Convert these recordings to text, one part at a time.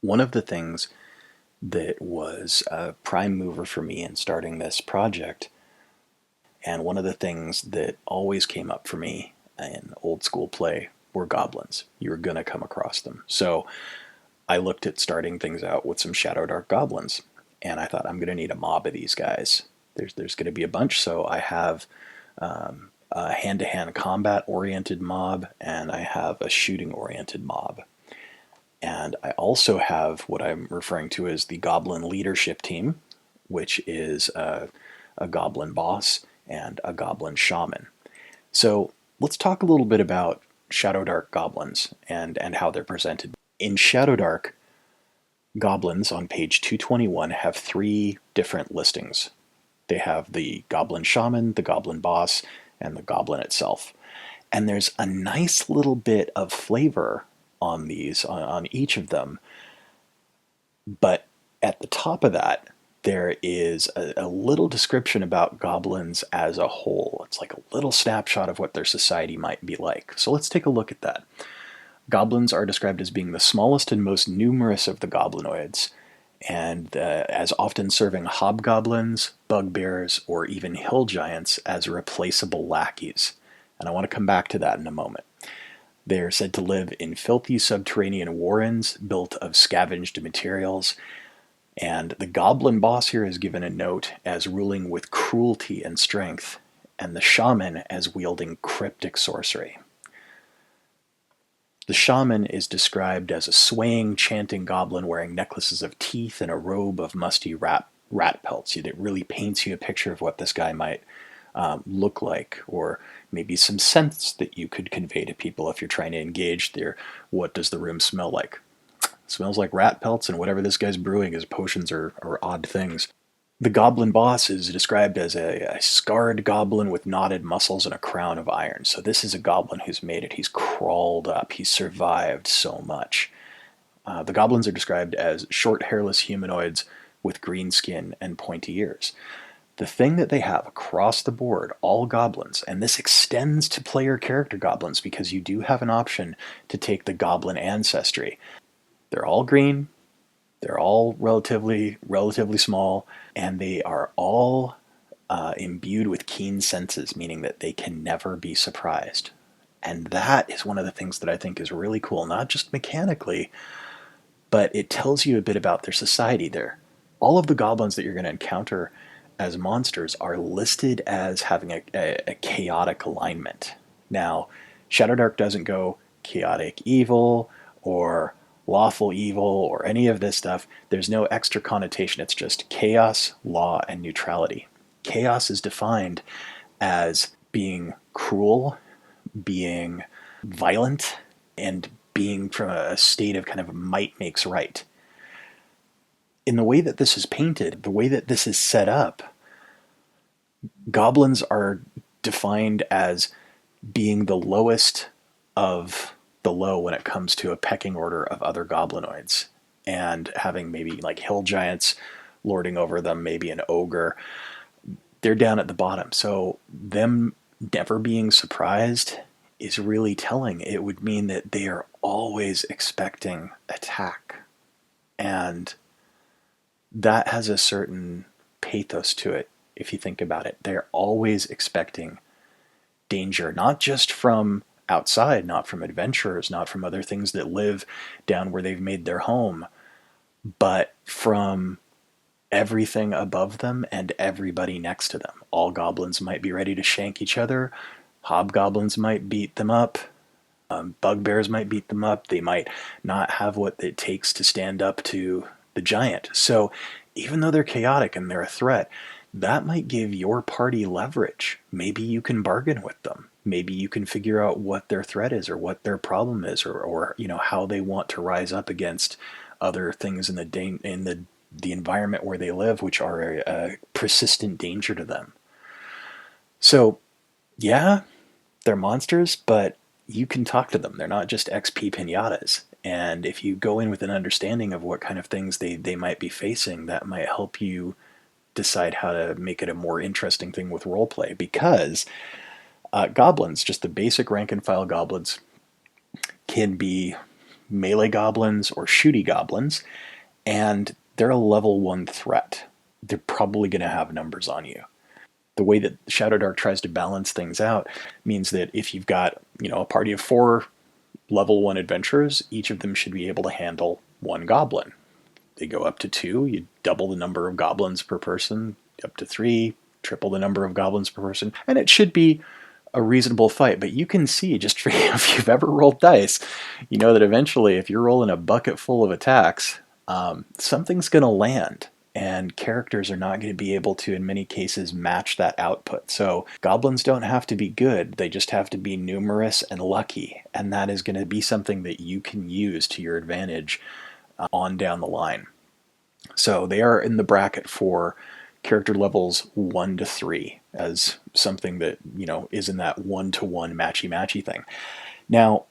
One of the things that was a prime mover for me in starting this project, and one of the things that always came up for me in old school play, were goblins. You were going to come across them. So I looked at starting things out with some Shadowdark Goblins, and I thought I'm going to need a mob of these guys. There's going to be a bunch, so I have a hand-to-hand combat oriented mob, and I have a shooting oriented mob. And I also have what I'm referring to as the Goblin Leadership Team, which is a Goblin Boss and a Goblin Shaman. So let's talk a little bit about Shadowdark Goblins and how they're presented. In Shadowdark, Goblins on page 221 have three different listings. They have the Goblin Shaman, the Goblin Boss, and the Goblin itself. And there's a nice little bit of flavor on these, on each of them. But at the top of that, there is a little description about goblins as a whole. It's like a little snapshot of what their society might be like. So let's take a look at that. Goblins are described as being the smallest and most numerous of the goblinoids, and as often serving hobgoblins, bugbears, or even hill giants as replaceable lackeys. And I want to come back to that in a moment. They are said to live in filthy subterranean warrens built of scavenged materials. And the goblin boss here is given a note as ruling with cruelty and strength, and the shaman as wielding cryptic sorcery. The shaman is described as a swaying, chanting goblin wearing necklaces of teeth and a robe of musty rat pelts. It really paints you a picture of what this guy might look like, or maybe some sense that you could convey to people if you're trying to engage their what does the room smell like. It smells like rat pelts, and whatever this guy's brewing is potions or odd things. The goblin boss is described as a scarred goblin with knotted muscles and a crown of iron. So this is a goblin who's made it. He's crawled up. He's survived so much. The goblins are described as short, hairless humanoids with green skin and pointy ears. The thing that they have across the board, all goblins, and this extends to player character goblins because you do have an option to take the goblin ancestry. They're all green, they're all relatively small, and they are all imbued with keen senses, meaning that they can never be surprised. And that is one of the things that I think is really cool, not just mechanically, but it tells you a bit about their society there. All of the goblins that you're going to encounter as monsters are listed as having a chaotic alignment. Now, Shadowdark doesn't go chaotic evil or lawful evil or any of this stuff. There's no extra connotation. It's just chaos, law, and neutrality. Chaos is defined as being cruel, being violent, and being from a state of kind of might makes right. In the way that this is painted, the way that this is set up, goblins are defined as being the lowest of the low when it comes to a pecking order of other goblinoids, and having maybe like hill giants lording over them, maybe an ogre. They're down at the bottom. So them never being surprised is really telling. It would mean that they are always expecting attack. And that has a certain pathos to it, if you think about it. They're always expecting danger, not just from outside, not from adventurers, not from other things that live down where they've made their home, but from everything above them and everybody next to them. All goblins might be ready to shank each other. Hobgoblins might beat them up. Bugbears might beat them up. They might not have what it takes to stand up to the giant. So even though they're chaotic and they're a threat, that might give your party leverage. Maybe you can bargain with them. Maybe you can figure out what their threat is or what their problem is, or how they want to rise up against other things in the environment where they live, which are a persistent danger to them. So, yeah, they're monsters, but you can talk to them. They're not just XP pinatas. And if you go in with an understanding of what kind of things they might be facing, that might help you decide how to make it a more interesting thing with roleplay. Because goblins, just the basic rank and file goblins, can be melee goblins or shooty goblins, and they're a level 1 threat. They're probably going to have numbers on you. The way that Shadowdark tries to balance things out means that if you've got, a party of 4 level 1 adventurers, each of them should be able to handle 1 goblin. They go up to 2, you double the number of goblins per person, up to 3, triple the number of goblins per person, and it should be a reasonable fight. But you can see, just if you've ever rolled dice, you know that eventually if you're rolling a bucket full of attacks, something's going to land, and characters are not going to be able to, in many cases, match that output. So goblins don't have to be good, they just have to be numerous and lucky, and that is going to be something that you can use to your advantage on down the line. So they are in the bracket for character levels 1 to 3 as something that, is in that 1-to-1 matchy-matchy thing. Now,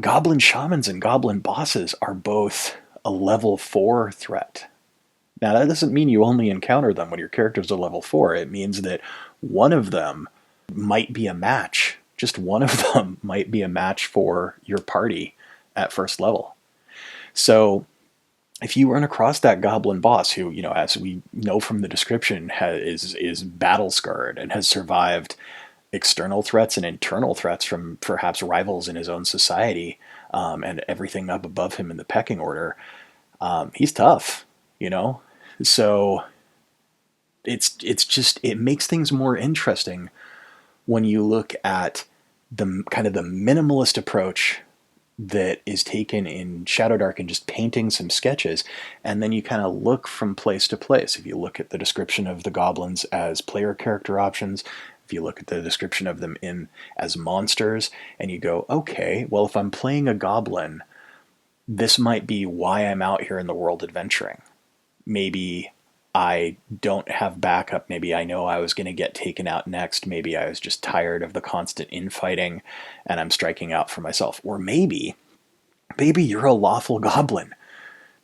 goblin shamans and goblin bosses are both a level 4 threat. Now, that doesn't mean you only encounter them when your characters are level 4. It means that one of them might be a match. Just one of them might be a match for your party at first level. So if you run across that goblin boss who, as we know from the description, is battle scarred and has survived external threats and internal threats from perhaps rivals in his own society, and everything up above him in the pecking order, he's tough, So it makes things more interesting when you look at the kind of the minimalist approach that is taken in Shadowdark and just painting some sketches, and then you kind of look from place to place. If you look at the description of the goblins as player character options, if you look at the description of them as monsters, and you go, okay, well, if I'm playing a goblin, this might be why I'm out here in the world adventuring. Maybe I don't have backup. Maybe I know I was going to get taken out next. Maybe I was just tired of the constant infighting and I'm striking out for myself. Or maybe you're a lawful goblin.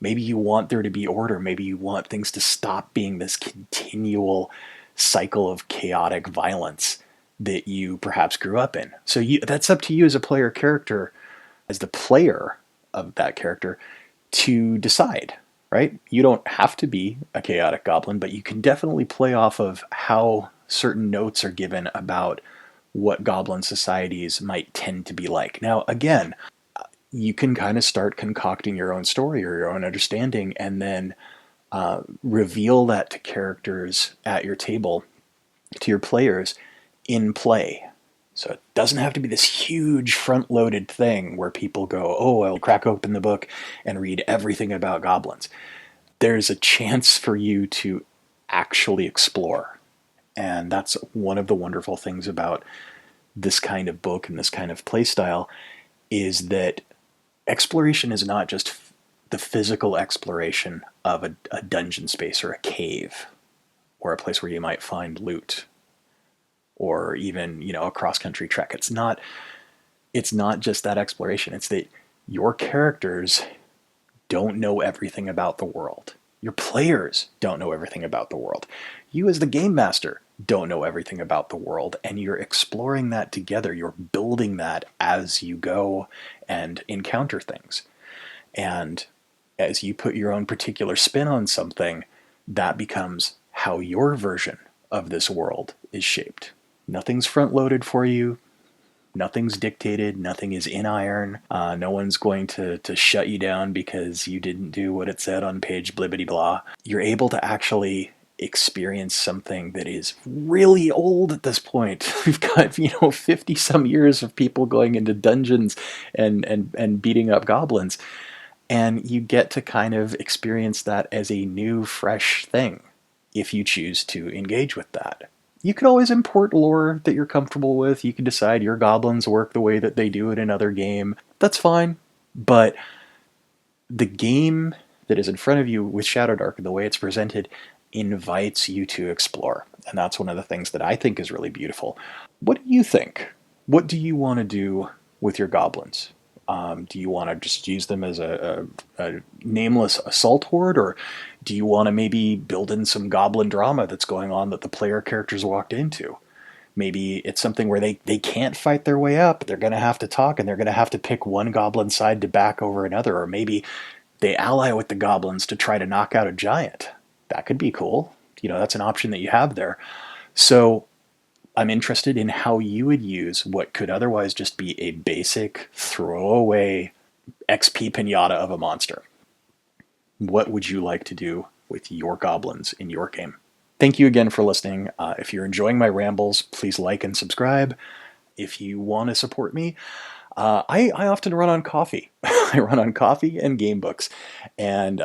Maybe you want there to be order. Maybe you want things to stop being this continual cycle of chaotic violence that you perhaps grew up in. So that's up to you as a player character, as the player of that character, to decide. Right? You don't have to be a chaotic goblin, but you can definitely play off of how certain notes are given about what goblin societies might tend to be like. Now, again, you can kind of start concocting your own story or your own understanding, and then reveal that to characters at your table, to your players, in play. So it doesn't have to be this huge front-loaded thing where people go, oh, I'll crack open the book and read everything about goblins. There's a chance for you to actually explore. And that's one of the wonderful things about this kind of book and this kind of play style, is that exploration is not just the physical exploration of a dungeon space or a cave or a place where you might find loot, or even, a cross-country trek. It's not just that exploration. It's that your characters don't know everything about the world. Your players don't know everything about the world. You as the game master don't know everything about the world, and you're exploring that together. You're building that as you go and encounter things. And as you put your own particular spin on something, that becomes how your version of this world is shaped. Nothing's front-loaded for you. Nothing's dictated. Nothing is in iron. No one's going to shut you down because you didn't do what it said on page blibbity blah. You're able to actually experience something that is really old at this point. We've got 50 some years of people going into dungeons and beating up goblins, and you get to kind of experience that as a new, fresh thing if you choose to engage with that. You can always import lore that you're comfortable with. You can decide your goblins work the way that they do in another game. That's fine. But the game that is in front of you with Shadowdark and the way it's presented invites you to explore. And that's one of the things that I think is really beautiful. What do you think? What do you want to do with your goblins? Do you want to just use them as a nameless assault horde, or do you want to maybe build in some goblin drama that's going on that the player characters walked into? Maybe it's something where they can't fight their way up. They're going to have to talk, and they're going to have to pick one goblin side to back over another. Or maybe they ally with the goblins to try to knock out a giant. That could be cool. That's an option that you have there. So I'm interested in how you would use what could otherwise just be a basic throwaway XP pinata of a monster. What would you like to do with your goblins in your game? Thank you again for listening. If you're enjoying my rambles, please like and subscribe. If you want to support me, I often run on coffee. I run on coffee and game books. And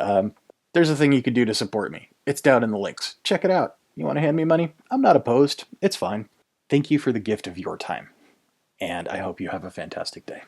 there's a thing you could do to support me. It's down in the links. Check it out. You want to hand me money? I'm not opposed. It's fine. Thank you for the gift of your time. And I hope you have a fantastic day.